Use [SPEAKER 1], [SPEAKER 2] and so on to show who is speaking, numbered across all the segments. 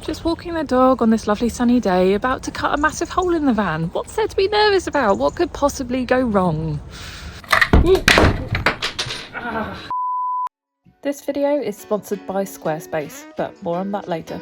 [SPEAKER 1] Just walking the dog on this lovely sunny day, about to cut a massive hole in the van. What's there to be nervous about? What could possibly go wrong? This video is sponsored by Squarespace, but more on that later.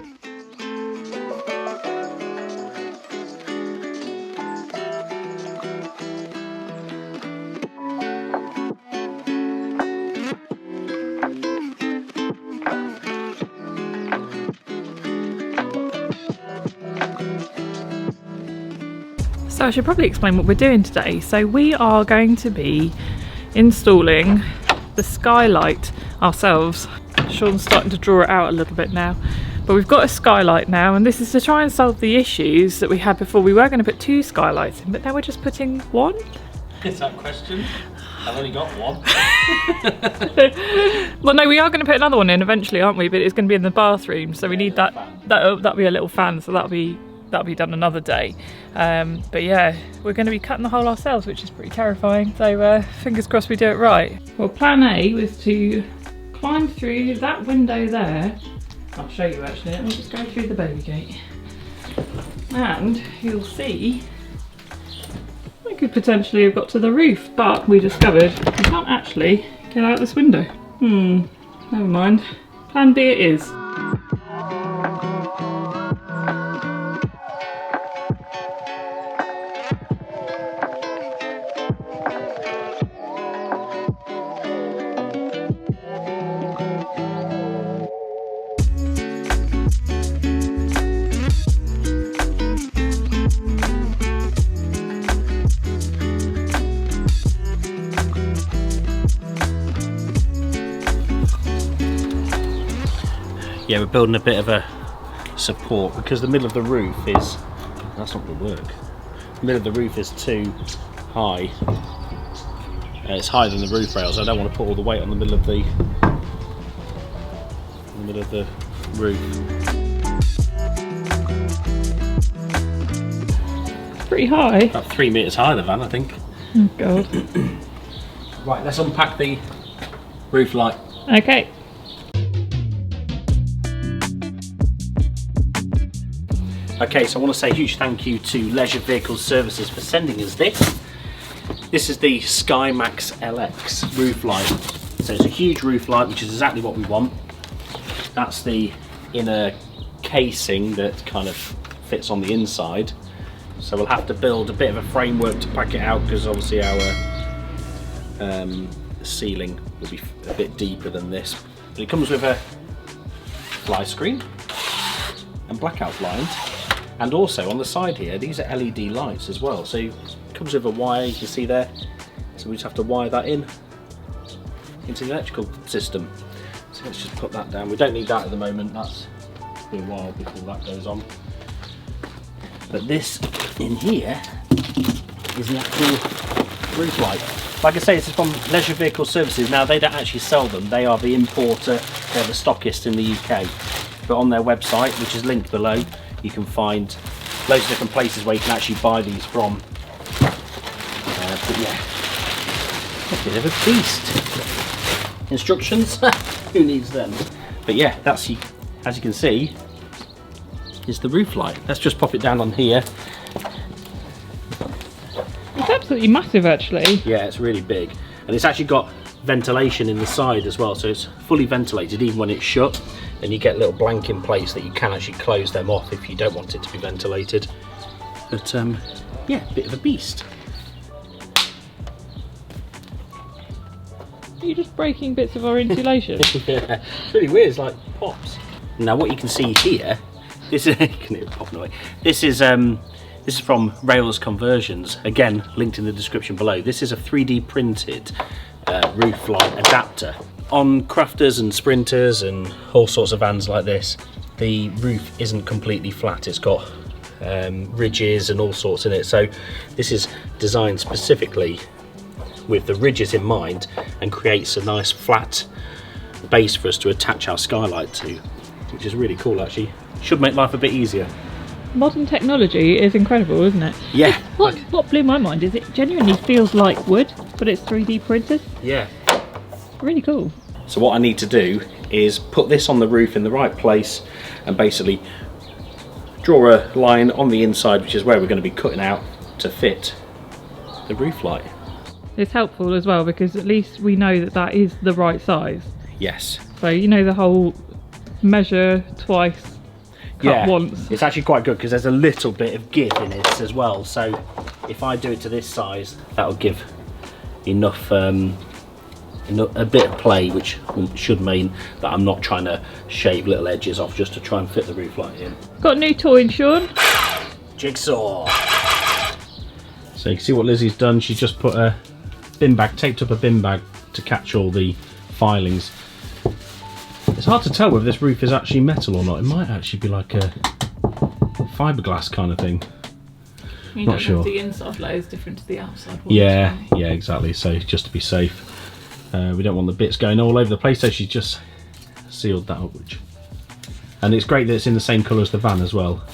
[SPEAKER 1] So I should probably explain what we're doing today. So we are going to be installing the skylight ourselves. Sean's starting to draw it out a little bit now. But we've got a skylight now, and this is to try and solve the issues that we had before. We were going to put 2 skylights in, but now we're just putting 1.
[SPEAKER 2] Is that question? I've only got 1.
[SPEAKER 1] Well, no, we are going to put another one in eventually, aren't we? But it's going to be in the bathroom, so we need that. That'll be a little fan, so that'll be done another day. But yeah, we're going to be cutting the hole ourselves, which is pretty terrifying. So fingers crossed we do it right. Well, plan A was to climb through that window there. I'll show you actually. Let me just go through the baby gate, and you'll see we could potentially have got to the roof, but we discovered we can't actually get out this window. Never mind. Plan B it is.
[SPEAKER 2] Yeah, we're building a bit of a support because the middle of the roof is, that's not going to work. The middle of the roof is too high. It's higher than the roof rails. I don't want to put all the weight on the middle of the roof.
[SPEAKER 1] It's pretty high.
[SPEAKER 2] About 3 meters high, the van, I think.
[SPEAKER 1] Oh god.
[SPEAKER 2] Right, let's unpack the roof light.
[SPEAKER 1] Okay.
[SPEAKER 2] Okay, so I want to say a huge thank you to Leisure Vehicle Services for sending us this. This is the Skymaxx LX roof light. So it's a huge roof light, which is exactly what we want. That's the inner casing that kind of fits on the inside. So we'll have to build a bit of a framework to pack it out, because obviously our ceiling will be a bit deeper than this. But it comes with a fly screen and blackout blinds. And also on the side here, these are LED lights as well. So it comes with a wire, you can see there. So we just have to wire that in into the electrical system. So let's just put that down. We don't need that at the moment. That's be a while before that goes on. But this in here is the actual roof light. Like I say, this is from Leisure Vehicle Services. Now they don't actually sell them. They are the importer. They're the stockist in the UK. But on their website, which is linked below, you can find loads of different places where you can actually buy these from. But yeah, a bit of a beast. Instructions, who needs them? But yeah, that's, as you can see, is the roof light. Let's just pop it down on here.
[SPEAKER 1] It's absolutely massive actually.
[SPEAKER 2] Yeah, it's really big. And it's actually got ventilation in the side as well, so it's fully ventilated even when it's shut. And you get little blanking plates that you can actually close them off if you don't want it to be ventilated. But yeah, a bit of a beast.
[SPEAKER 1] Are you just breaking bits of our insulation?
[SPEAKER 2] Yeah, it's really weird, it's like pops. Now what you can see here, this is, you can hear it popping away. This is from Rhales Conversions, again linked in the description below. This is a 3D printed roof light adapter. On crafters and sprinters and all sorts of vans like this, the roof isn't completely flat. It's got ridges and all sorts in it. So this is designed specifically with the ridges in mind and creates a nice flat base for us to attach our skylight to, which is really cool actually. Should make life a bit easier.
[SPEAKER 1] Modern technology is incredible, isn't it?
[SPEAKER 2] Yeah.
[SPEAKER 1] What blew my mind is it genuinely feels like wood, but it's 3D printed.
[SPEAKER 2] Yeah.
[SPEAKER 1] Really cool.
[SPEAKER 2] So what I need to do is put this on the roof in the right place and basically draw a line on the inside, which is where we're going to be cutting out to fit the roof light.
[SPEAKER 1] It's helpful as well because at least we know that that is the right size.
[SPEAKER 2] Yes.
[SPEAKER 1] So you know the whole measure twice, cut once.
[SPEAKER 2] It's actually quite good because there's a little bit of give in it as well. So if I do it to this size, that'll give enough, a bit of play, which should mean that I'm not trying to shave little edges off just to try and fit the roof light in.
[SPEAKER 1] Got a new toy in, Sean.
[SPEAKER 2] Jigsaw. So you can see what Lizzie's done. She's just put a bin bag, taped up a bin bag to catch all the filings. It's hard to tell whether this roof is actually metal or not. It might actually be like a fiberglass kind of thing.
[SPEAKER 1] You
[SPEAKER 2] Not sure.
[SPEAKER 1] The inside layer is different to the outside one.
[SPEAKER 2] Yeah, yeah, exactly. So just to be safe, we don't want the bits going all over the place. So she's just sealed that up, and it's great that it's in the same colour as the van as well.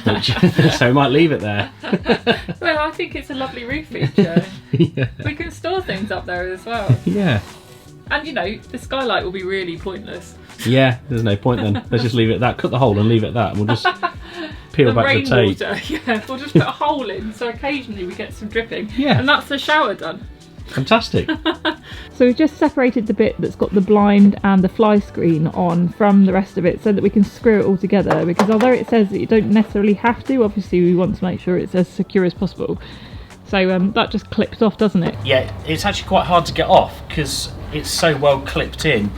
[SPEAKER 2] So we might leave it there.
[SPEAKER 1] Well, I think it's a lovely roof feature.
[SPEAKER 2] Yeah.
[SPEAKER 1] We can store things up there as well.
[SPEAKER 2] Yeah.
[SPEAKER 1] And you know, the skylight will be really pointless.
[SPEAKER 2] Yeah, there's no point then. Let's just leave it at that. Cut the hole and leave it at that. And we'll just peel back the tape.
[SPEAKER 1] Rainwater, yeah. We'll just put a hole in so occasionally we get some dripping.
[SPEAKER 2] Yeah.
[SPEAKER 1] And that's the shower done.
[SPEAKER 2] Fantastic.
[SPEAKER 1] So we've just separated the bit that's got the blind and the fly screen on from the rest of it so that we can screw it all together, because although it says that you don't necessarily have to, obviously we want to make sure it's as secure as possible. So that just clips off, doesn't it?
[SPEAKER 2] Yeah, it's actually quite hard to get off because it's so well clipped in.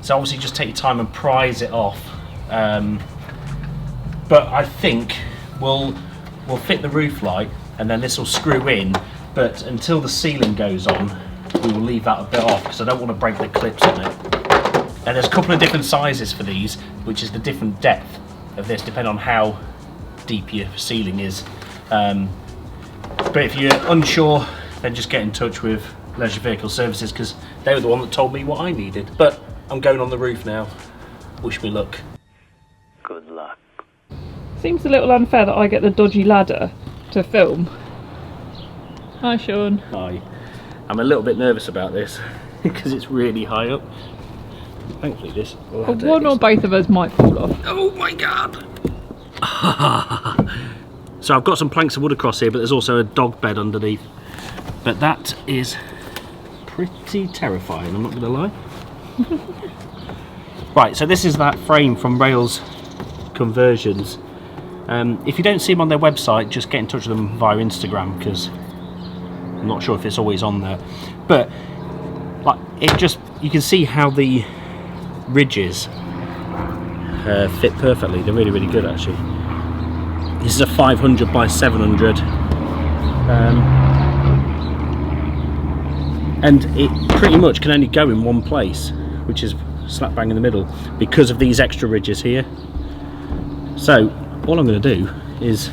[SPEAKER 2] So obviously just take your time and prise it off. But I think we'll fit the roof light and then this will screw in. But until the ceiling goes on, we will leave that a bit off because I don't want to break the clips on it. And there's a couple of different sizes for these, which is the different depth of this, depending on how deep your ceiling is. But if you're unsure, then just get in touch with Leisure Vehicle Services because they were the one that told me what I needed. But I'm going on the roof now. Wish me luck.
[SPEAKER 3] Good luck.
[SPEAKER 1] Seems a little unfair that I get the dodgy ladder to film. Hi, Sean.
[SPEAKER 2] Hi. I'm a little bit nervous about this because it's really high up. Thankfully this ladder
[SPEAKER 1] One or both of us might fall off.
[SPEAKER 2] Oh my god! So I've got some planks of wood across here, but there's also a dog bed underneath. But that is pretty terrifying, I'm not going to lie. Right, so this is that frame from Rhales Conversions. If you don't see them on their website, just get in touch with them via Instagram because I'm not sure if it's always on there. But like you can see how the ridges fit perfectly. They're really, really good actually. This is a 500 by 700. And it pretty much can only go in one place, which is slap bang in the middle, because of these extra ridges here. So all I'm going to do is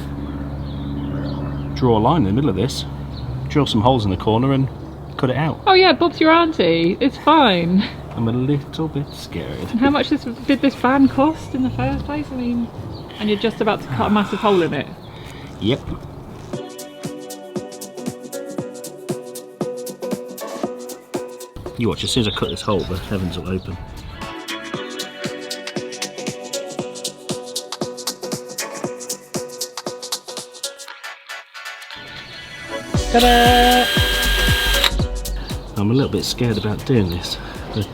[SPEAKER 2] draw a line in the middle of this, drill some holes in the corner and cut it out.
[SPEAKER 1] Oh yeah, Bob's your auntie. It's fine.
[SPEAKER 2] I'm a little bit scared.
[SPEAKER 1] How much did this van cost in the first place? I mean, and you're just about to cut a massive hole in it.
[SPEAKER 2] Yep. You watch, as soon as I cut this hole, the heavens will open. Ta-da! I'm a little bit scared about doing this, but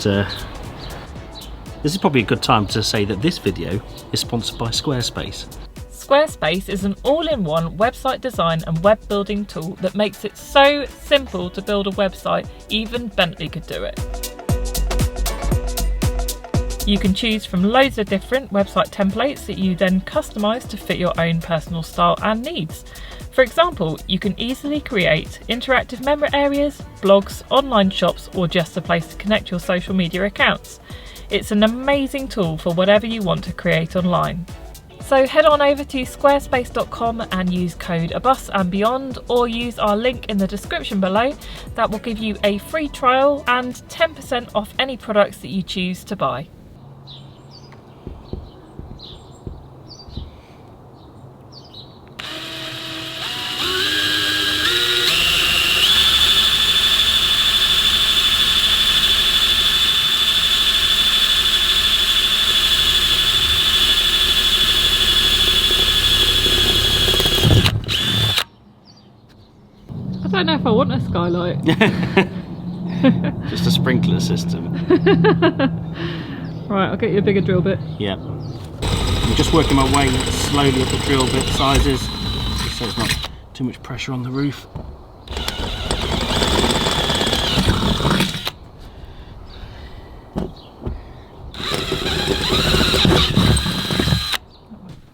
[SPEAKER 2] this is probably a good time to say that this video is sponsored by Squarespace.
[SPEAKER 1] Squarespace is an all-in-one website design and web building tool that makes it so simple to build a website, even Bentley could do it. You can choose from loads of different website templates that you then customise to fit your own personal style and needs. For example, you can easily create interactive memo areas, blogs, online shops, or just a place to connect your social media accounts. It's an amazing tool for whatever you want to create online. So head on over to squarespace.com and use code ABusAndBeyond, or use our link in the description below. That will give you a free trial and 10% off any products that you choose to buy. don't know if I want a skylight.
[SPEAKER 2] Just a sprinkler system.
[SPEAKER 1] Right, I'll get you a bigger drill bit.
[SPEAKER 2] Yeah. I'm just working my way slowly up the drill bit sizes, just so there's not too much pressure on the roof.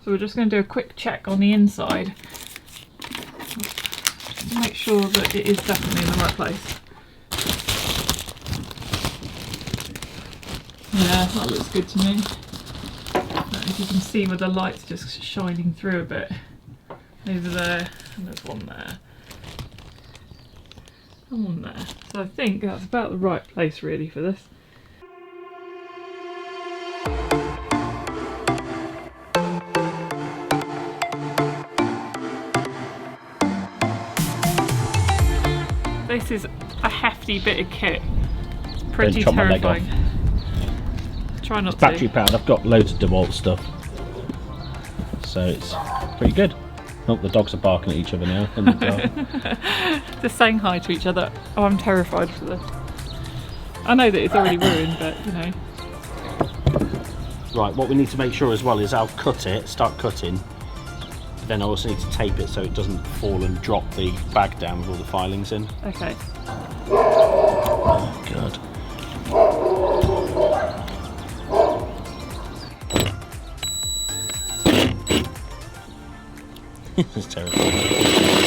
[SPEAKER 1] So we're just going to do a quick check on the inside to make sure that it is definitely in the right place. Yeah, that looks good to me. I don't know if you can see where the light's just shining through a bit. Over there, and there's one there. And one there. So I think that's about the right place really for this. This is a hefty bit of kit. It's pretty terrifying. Try not to.
[SPEAKER 2] Battery powered. I've got loads of DeWalt stuff, so it's pretty good. Oh, the dogs are barking at each other now in the dark.
[SPEAKER 1] Just saying hi to each other. Oh, I'm terrified for this. I know that it's already ruined, but you know.
[SPEAKER 2] Right, what we need to make sure as well is I'll cut it, start cutting, but then I also need to tape it so it doesn't fall and drop the bag down with all the filings in.
[SPEAKER 1] Okay.
[SPEAKER 2] Oh, God. This is terrifying.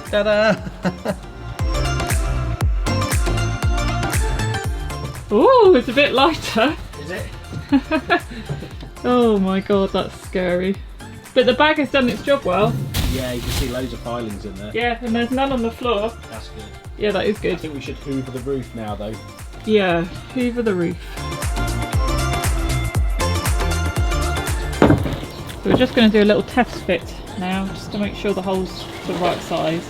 [SPEAKER 2] Ta-da!
[SPEAKER 1] Oh, it's a bit lighter.
[SPEAKER 2] Is it?
[SPEAKER 1] Oh my god, that's scary. But the bag has done its job well.
[SPEAKER 2] Yeah, you can see loads of filings in there.
[SPEAKER 1] Yeah, and there's none on the floor.
[SPEAKER 2] That's good.
[SPEAKER 1] Yeah, that is
[SPEAKER 2] I
[SPEAKER 1] good.
[SPEAKER 2] think we should hoover the roof now, though.
[SPEAKER 1] Yeah, hoover the roof. So we're just going to do a little test fit now, just to make sure the hole's the right size.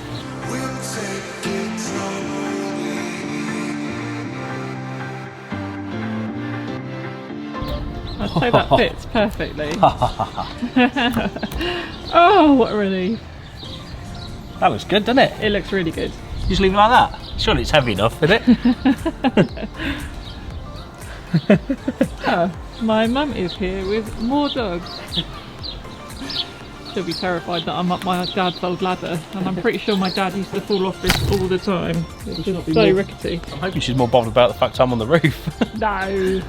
[SPEAKER 1] I'd say that fits perfectly. Oh, what a relief.
[SPEAKER 2] That looks good, doesn't it?
[SPEAKER 1] It looks really good.
[SPEAKER 2] You just leave it like that? Surely it's heavy enough, isn't it?
[SPEAKER 1] Oh, my mum is here with more dogs. She'll be terrified that I'm up my dad's old ladder, and I'm pretty sure my dad used to fall off this all the time. It's just so rickety.
[SPEAKER 2] I'm hoping she's more bothered about the fact I'm on the roof.
[SPEAKER 1] No.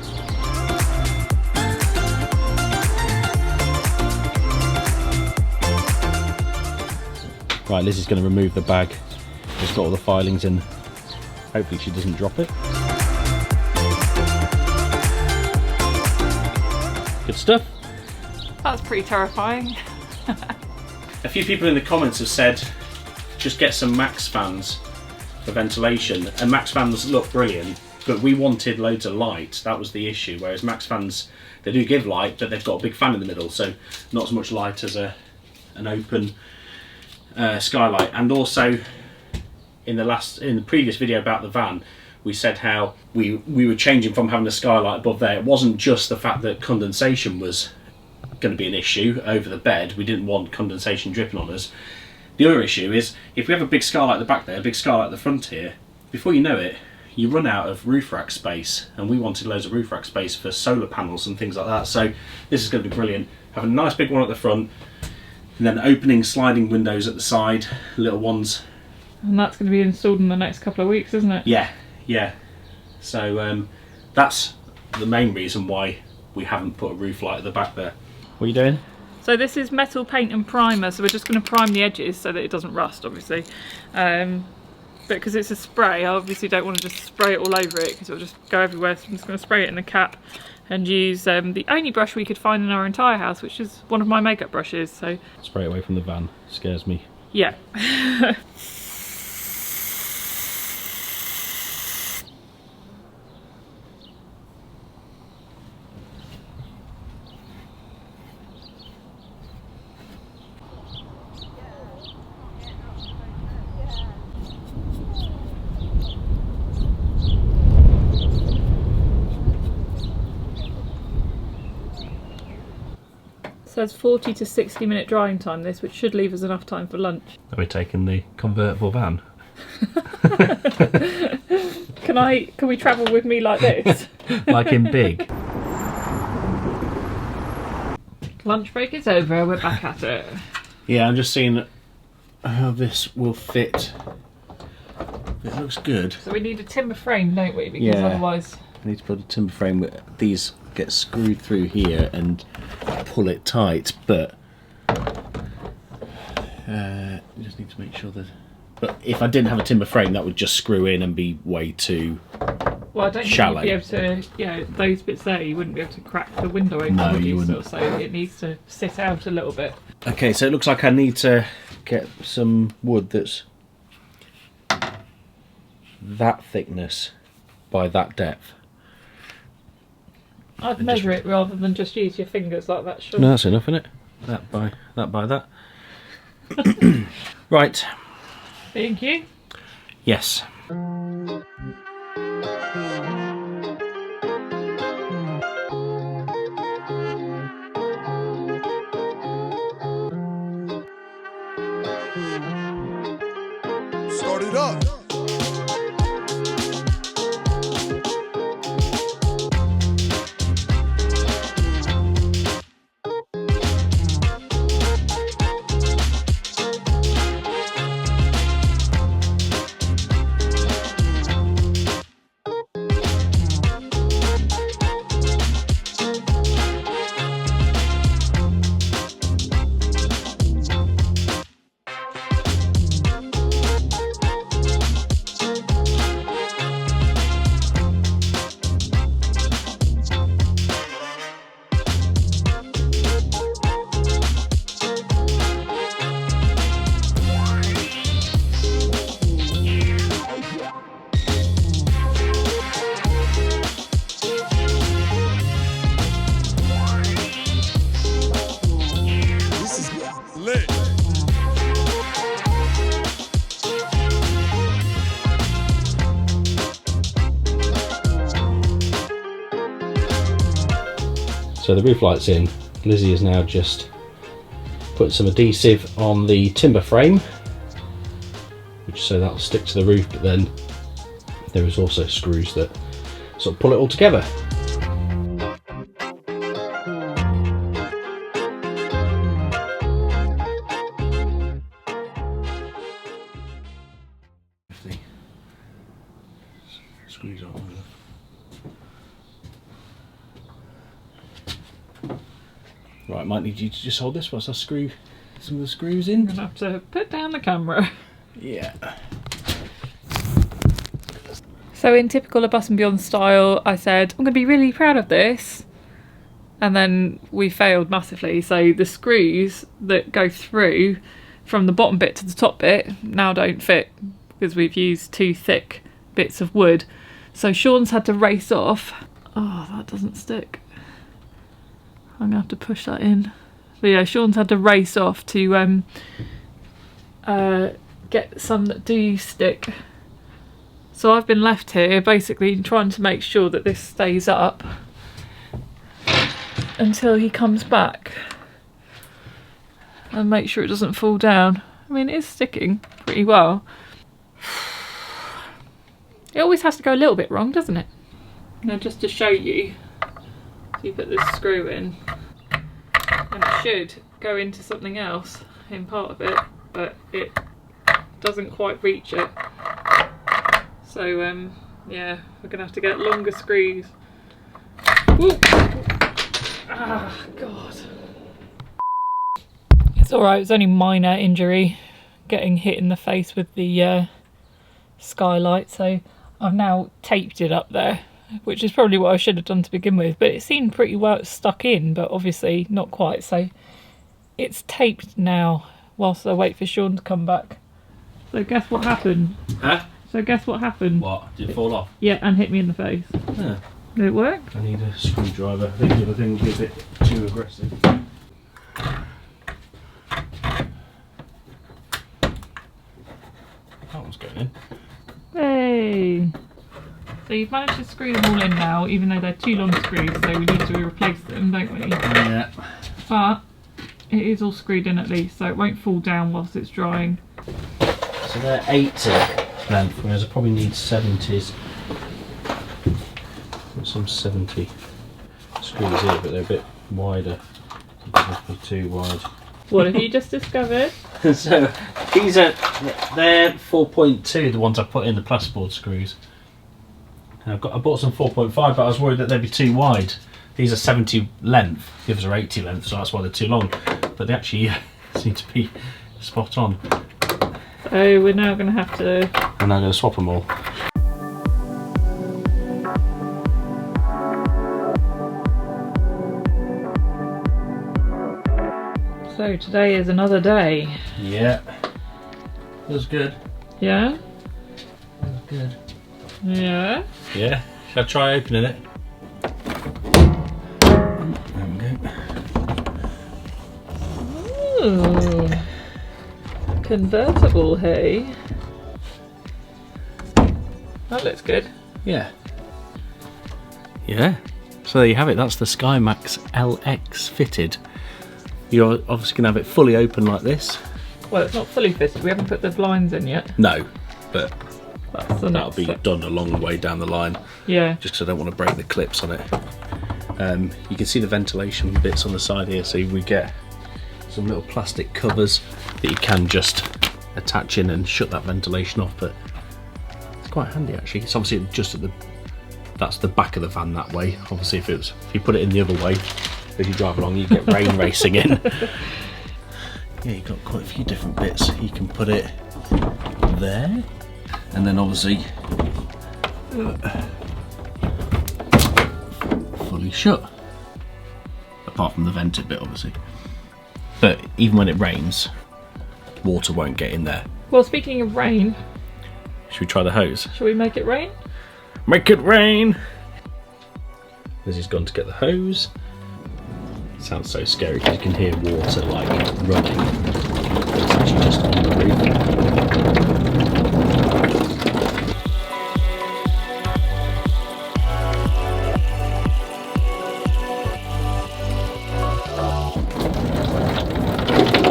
[SPEAKER 2] Right, Liz is going to remove the bag. It's got all the filings in. Hopefully she doesn't drop it. Good stuff.
[SPEAKER 1] That's pretty terrifying.
[SPEAKER 2] A few people in the comments have said just get some Max fans for ventilation, and Max fans look brilliant, but we wanted loads of light. That was the issue, whereas Max fans, they do give light, but they've got a big fan in the middle, so not as much light as an open skylight. And also in the previous video about the van, we said how we were changing from having a skylight above there. It wasn't just the fact that condensation was going to be an issue over the bed. We didn't want condensation dripping on us. The other issue is if we have a big skylight at the back there, a big skylight at the front here, before you know it, you run out of roof rack space, and we wanted loads of roof rack space for solar panels and things like that. So this is going to be brilliant. Have a nice big one at the front, and then opening sliding windows at the side, little ones.
[SPEAKER 1] And that's going to be installed in the next couple of weeks, isn't it?
[SPEAKER 2] Yeah, yeah. So that's the main reason why we haven't put a roof light at the back there. What are you doing?
[SPEAKER 1] So this is metal paint and primer, so we're just going to prime the edges so that it doesn't rust, obviously. but because it's a spray, I obviously don't want to just spray it all over it because it'll just go everywhere. So I'm just going to spray it in a cap and use the only brush we could find in our entire house, which is one of my makeup brushes. So
[SPEAKER 2] spray it away from the van. Scares me.
[SPEAKER 1] Yeah. So it's 40 to 60 minute drying time this, which should leave us enough time for lunch.
[SPEAKER 2] Are we taking the convertible van?
[SPEAKER 1] Can we travel with me like this?
[SPEAKER 2] Like in Big?
[SPEAKER 1] Lunch break is over, we're back at it.
[SPEAKER 2] Yeah, I'm just seeing how this will fit. It looks good.
[SPEAKER 1] So we need a timber frame, don't we? Because otherwise...
[SPEAKER 2] I need to put a timber frame where these get screwed through here and pull it tight, but you just need to make sure that... But if I didn't have a timber frame, that would just screw in and be way too
[SPEAKER 1] Well, I don't
[SPEAKER 2] shallow.
[SPEAKER 1] think you'd be able to, yeah, those bits there, you wouldn't be able to crack the window open.
[SPEAKER 2] No,
[SPEAKER 1] would
[SPEAKER 2] you wouldn't.
[SPEAKER 1] So it needs to sit out a little bit.
[SPEAKER 2] Okay, so it looks like I need to get some wood that's that thickness by that depth.
[SPEAKER 1] I'd measure it rather than just use your fingers like that, sure.
[SPEAKER 2] No, that's enough, isn't it? That by that. Right.
[SPEAKER 1] Thank you.
[SPEAKER 2] Yes.
[SPEAKER 4] Start it up.
[SPEAKER 2] So the roof light's in. Lizzie has now just put some adhesive on the timber frame, which so that'll stick to the roof, but then there is also screws that sort of pull it all together. Screws on. Right, might need you to just hold this whilst I screw some of the screws in.
[SPEAKER 1] I'm gonna have to put down the camera.
[SPEAKER 2] Yeah.
[SPEAKER 1] So in typical ABusAndBeyond style, I said, I'm gonna be really proud of this. And then we failed massively. So the screws that go through from the bottom bit to the top bit now don't fit because we've used too thick bits of wood. So Sean's had to race off. Oh, that doesn't stick. I'm gonna have to push that in. But yeah, Sean's had to race off to get some that do stick. So I've been left here basically trying to make sure that this stays up until he comes back and make sure it doesn't fall down. I mean, it is sticking pretty well. It always has to go a little bit wrong, doesn't it? Now, just to show you, so you put this screw in and it should go into something else in part of it, but it doesn't quite reach it. So yeah, we're gonna have to get longer screws. Woo! Ah, God. It's alright, it's only minor injury, getting hit in the face with the skylight, so I've now taped it up there, which is probably what I should have done to begin with, but it seemed pretty well stuck in, but obviously not quite, so it's taped now whilst I wait for Sean to come back. So guess what happened?
[SPEAKER 2] Huh?
[SPEAKER 1] So guess what happened?
[SPEAKER 2] What? Did it fall off?
[SPEAKER 1] Yeah, and hit me in the face.
[SPEAKER 2] Yeah.
[SPEAKER 1] Did it work?
[SPEAKER 2] I need a screwdriver. I think the other thing would be a bit too aggressive. That one's going in.
[SPEAKER 1] Hey! So you've managed to screw them all in now, even though they're too long screws, so we need to replace them, don't we?
[SPEAKER 2] Yeah.
[SPEAKER 1] But it is all screwed in at least, so it won't fall down whilst it's drying.
[SPEAKER 2] So they're 80 length, whereas I probably need 70s. Got some 70 screws here, but they're a bit wider. They must be too wide.
[SPEAKER 1] What have you just discovered?
[SPEAKER 2] So these are, they're 4.2, the ones I put in the plasterboard screws. And I bought some 4.5, but I was worried that they'd be too wide. These are 70 length, the others are 80 length, so that's why they're too long. But they actually seem to be spot on.
[SPEAKER 1] So we're now going to have to...
[SPEAKER 2] And I'm going to swap them all.
[SPEAKER 1] So today is another day.
[SPEAKER 2] Yeah. Feels good.
[SPEAKER 1] Yeah?
[SPEAKER 2] Feels good.
[SPEAKER 1] Yeah?
[SPEAKER 2] Yeah. Shall I try opening it? There we go.
[SPEAKER 1] Ooh. Convertible, hey? That looks good.
[SPEAKER 2] Yeah. Yeah. So there you have it. That's the Skymaxx LX fitted. You're obviously going to have it fully open like this.
[SPEAKER 1] Well, it's not fully fitted. We haven't put the blinds in yet.
[SPEAKER 2] No, but
[SPEAKER 1] That's the
[SPEAKER 2] that'll
[SPEAKER 1] next
[SPEAKER 2] be
[SPEAKER 1] step.
[SPEAKER 2] done a long way down the line.
[SPEAKER 1] Yeah.
[SPEAKER 2] Just because I don't want to break the clips on it. You can see the ventilation bits on the side here, so we get some little plastic covers that you can just attach in and shut that ventilation off, but it's quite handy actually. It's obviously just at the, that's the back of the van that way. Obviously if you put it in the other way, as you drive along you get rain racing in. Yeah, you've got quite a few different bits. You can put it there, and then obviously fully shut, apart from the vented bit obviously. But even when it rains, water won't get in there.
[SPEAKER 1] Well, speaking of rain,
[SPEAKER 2] Should we try the hose?
[SPEAKER 1] shall we make it rain?
[SPEAKER 2] Make it rain! Lizzie's gone to get the hose. It sounds so scary because you can hear water like running. But it's actually just on the roof.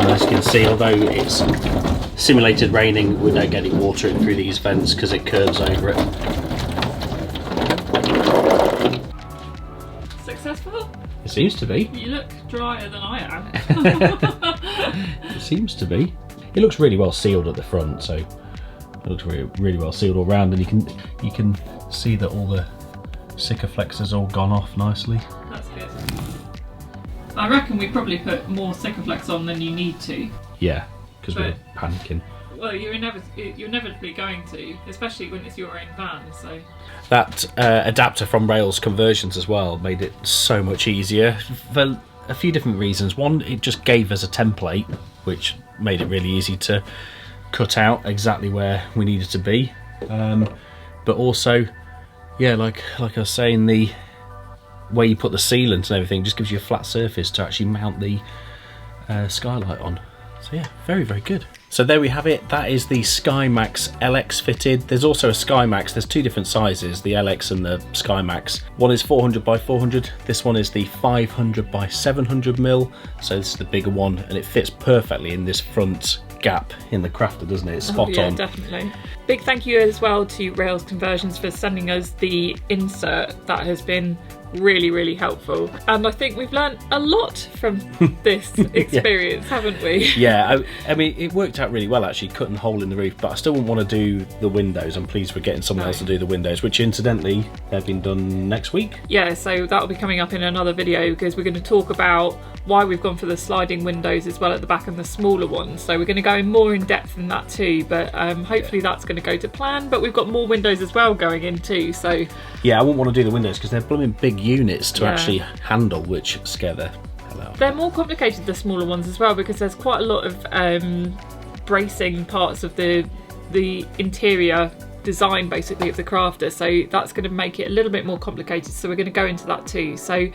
[SPEAKER 2] As you can see, although it's simulated raining, we don't get any water in through these vents because it curves over it.
[SPEAKER 1] Successful?
[SPEAKER 2] It seems to be.
[SPEAKER 1] You look drier than I am.
[SPEAKER 2] It seems to be. It looks really well sealed at the front, so it looks really well sealed all round, and you can see that all the Sikaflex has all gone off nicely.
[SPEAKER 1] That's good. I reckon we probably put more Sikaflex on than you need to.
[SPEAKER 2] Yeah, because we're
[SPEAKER 1] But-
[SPEAKER 2] panicking.
[SPEAKER 1] Well, you're inevitably going to, especially when it's your own van, so...
[SPEAKER 2] That adapter from Rhales Conversions as well made it so much easier for a few different reasons. One, it just gave us a template, which made it really easy to cut out exactly where we needed to be. But also, yeah, like I was saying, the way you put the sealant and everything just gives you a flat surface to actually mount the skylight on. So yeah, very, very good. So there we have it. That is the Skymaxx LX fitted. There's also a Skymaxx. There's two different sizes, the LX and the Skymaxx. One is 400 by 400. This one is the 500 by 700 mil. So this is the bigger one, and it fits perfectly in this front gap in the crafter, doesn't it? It's spot
[SPEAKER 1] yeah,
[SPEAKER 2] on.
[SPEAKER 1] Definitely. Big thank you as well to Rhales Conversions for sending us the insert that has been really, really helpful. And I think we've learnt a lot from this experience, haven't we?
[SPEAKER 2] Yeah, I mean, it worked out really well actually, cutting a hole in the roof, but I still wouldn't want to do the windows. I'm pleased we're getting someone else to do the windows, which incidentally, they've been done next week.
[SPEAKER 1] Yeah, so that'll be coming up in another video, because we're going to talk about why we've gone for the sliding windows as well at the back and the smaller ones. So we're going to go in more in depth in that too, but hopefully that's going to go to plan. But we've got more windows as well going in too, so...
[SPEAKER 2] Yeah, I wouldn't want to do the windows because they're blooming big units to actually handle, which scare the hell out.
[SPEAKER 1] They're more complicated, the smaller ones as well, because there's quite a lot of bracing parts of the interior design basically of the crafter, so that's going to make it a little bit more complicated, so we're going to go into that too. So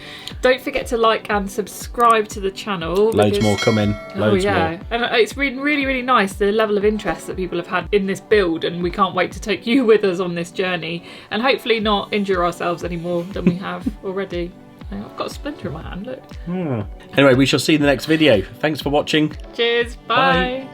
[SPEAKER 1] don't forget to like and subscribe to the channel.
[SPEAKER 2] Loads more coming. Loads more.
[SPEAKER 1] And it's been really, really nice, the level of interest that people have had in this build, and we can't wait to take you with us on this journey and hopefully not injure ourselves any more than we have already. I've got a splinter in my hand, look.
[SPEAKER 2] Anyway, we shall see you in the next video. Thanks for watching.
[SPEAKER 1] Cheers, bye.